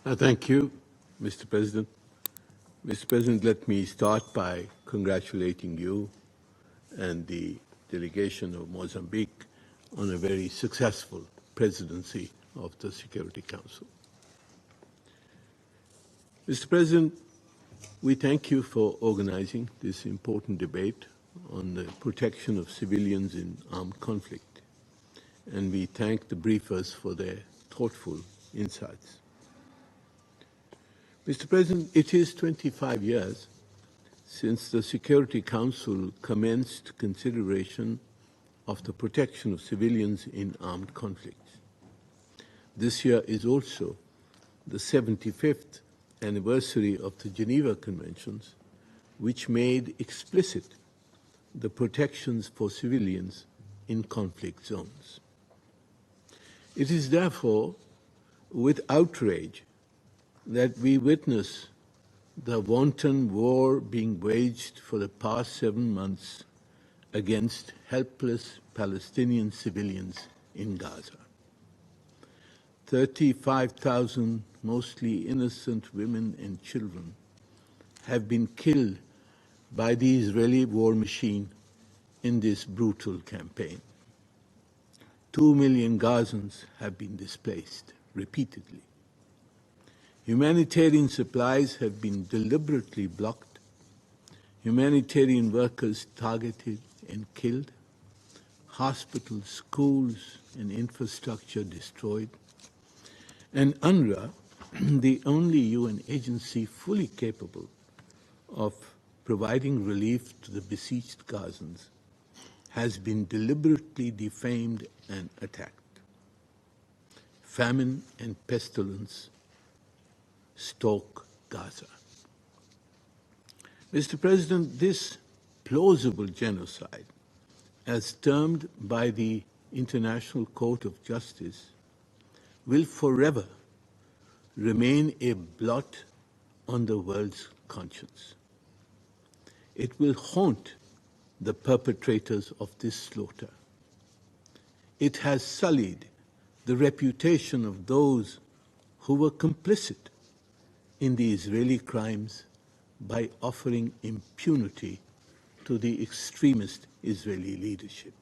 Thank you, Mr. President. Mr. President, let me start by congratulating you and the delegation of Mozambique on a very successful presidency of the Security Council. Mr. President, we thank you for organizing this important debate on the protection of civilians in armed conflict, and we thank the briefers for their thoughtful insights. Mr. President, it is 25 years since the Security Council commenced consideration of the protection of civilians in armed conflicts. This year is also the 75th anniversary of the Geneva Conventions, which made explicit the protections for civilians in conflict zones. It is therefore with outrage that we witness the wanton war being waged for the past 7 months against helpless Palestinian civilians in Gaza. 35,000 mostly innocent women and children have been killed by the Israeli war machine in this brutal campaign. 2 million Gazans have been displaced repeatedly. Humanitarian supplies have been deliberately blocked, humanitarian workers targeted and killed, hospitals, schools, and infrastructure destroyed, and UNRWA, the only UN agency fully capable of providing relief to the besieged Gazans, has been deliberately defamed and attacked. Famine and pestilence stalk Gaza. Mr. President, this plausible genocide, as termed by the International Court of Justice, will forever remain a blot on the world's conscience. It will haunt the perpetrators of this slaughter. It has sullied the reputation of those who were complicit in the Israeli crimes by offering impunity to the extremist Israeli leadership.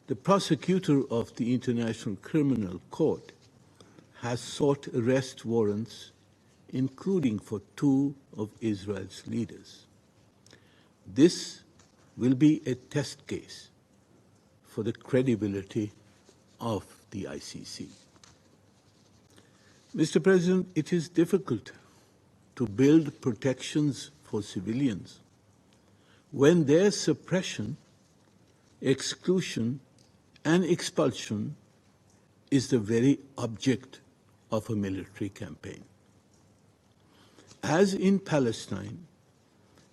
The prosecutor of the International Criminal Court has sought arrest warrants, including for 2 of Israel's leaders. This will be a test case for the credibility of the ICC. Mr. President, it is difficult to build protections for civilians when their suppression, exclusion, and expulsion is the very object of a military campaign. As in Palestine,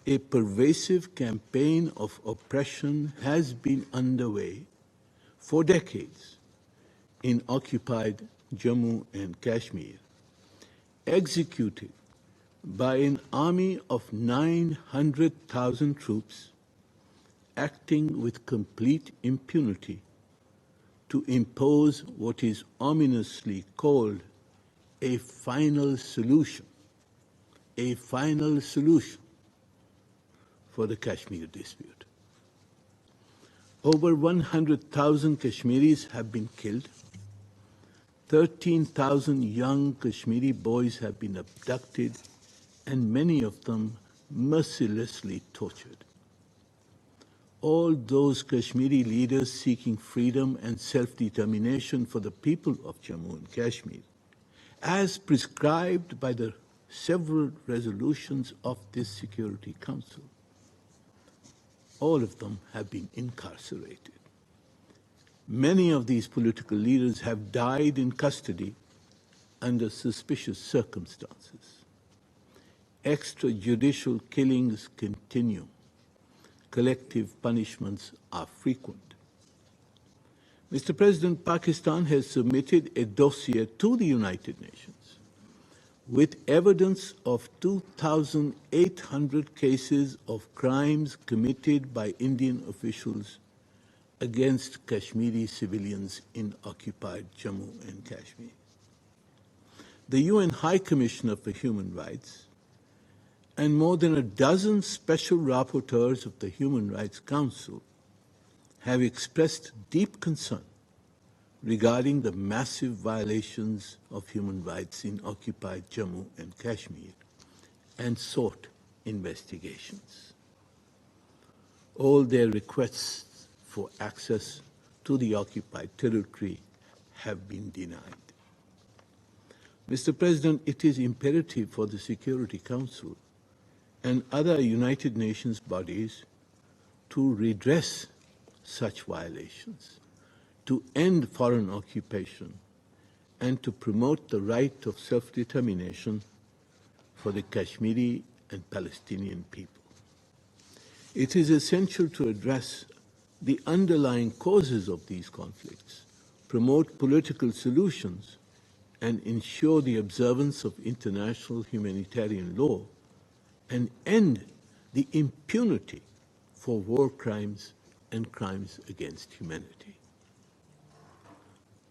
a pervasive campaign of oppression has been underway for decades in occupied Jammu and Kashmir, executed by an army of 900,000 troops acting with complete impunity to impose what is ominously called a final solution for the Kashmir dispute. Over 100,000 Kashmiris have been killed. 13,000 young Kashmiri boys have been abducted, and many of them mercilessly tortured. All those Kashmiri leaders seeking freedom and self-determination for the people of Jammu and Kashmir, as prescribed by the several resolutions of this Security Council, all of them have been incarcerated. Many of these political leaders have died in custody under suspicious circumstances. Extrajudicial killings continue. Collective punishments are frequent. Mr. President, Pakistan has submitted a dossier to the United Nations with evidence of 2,800 cases of crimes committed by Indian officials against Kashmiri civilians in occupied Jammu and Kashmir. the UN High Commissioner for Human Rights, and more than a dozen special rapporteurs of the Human Rights Council have expressed deep concern regarding the massive violations of human rights in occupied Jammu and Kashmir and sought investigations. All their requests for access to the occupied territory have been denied. Mr. President, it is imperative for the Security Council and other United Nations bodies to redress such violations, to end foreign occupation, and to promote the right of self-determination for the Kashmiri and Palestinian people. It is essential to address the underlying causes of these conflicts, promote political solutions, and ensure the observance of international humanitarian law, and end the impunity for war crimes and crimes against humanity.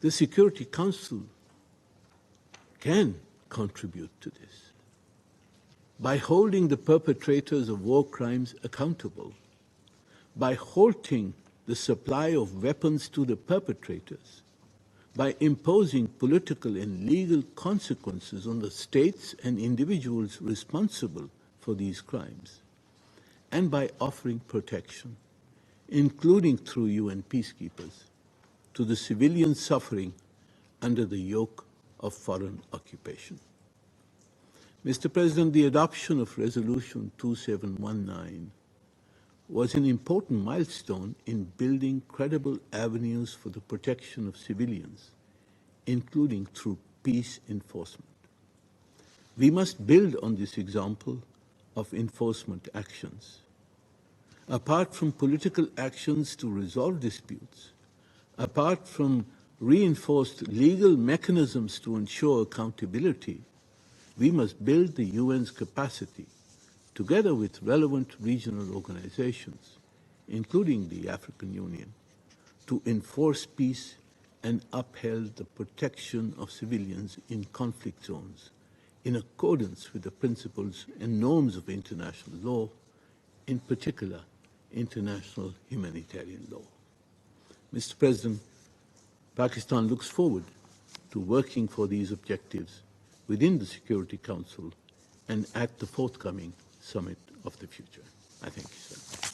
The Security Council can contribute to this by holding the perpetrators of war crimes accountable, by halting the supply of weapons to the perpetrators, by imposing political and legal consequences on the states and individuals responsible for these crimes, and by offering protection, including through UN peacekeepers, to the civilians suffering under the yoke of foreign occupation. Mr. President, the adoption of Resolution 2719 was an important milestone in building credible avenues for the protection of civilians, including through peace enforcement. We must build on this example of enforcement actions. Apart from political actions to resolve disputes, apart from reinforced legal mechanisms to ensure accountability, we must build the UN's capacity, together with relevant regional organizations, including the African Union, to enforce peace and uphold the protection of civilians in conflict zones, in accordance with the principles and norms of international law, in particular, international humanitarian law. Mr. President, Pakistan looks forward to working for these objectives within the Security Council and at the forthcoming Summit of the Future. I thank you, sir.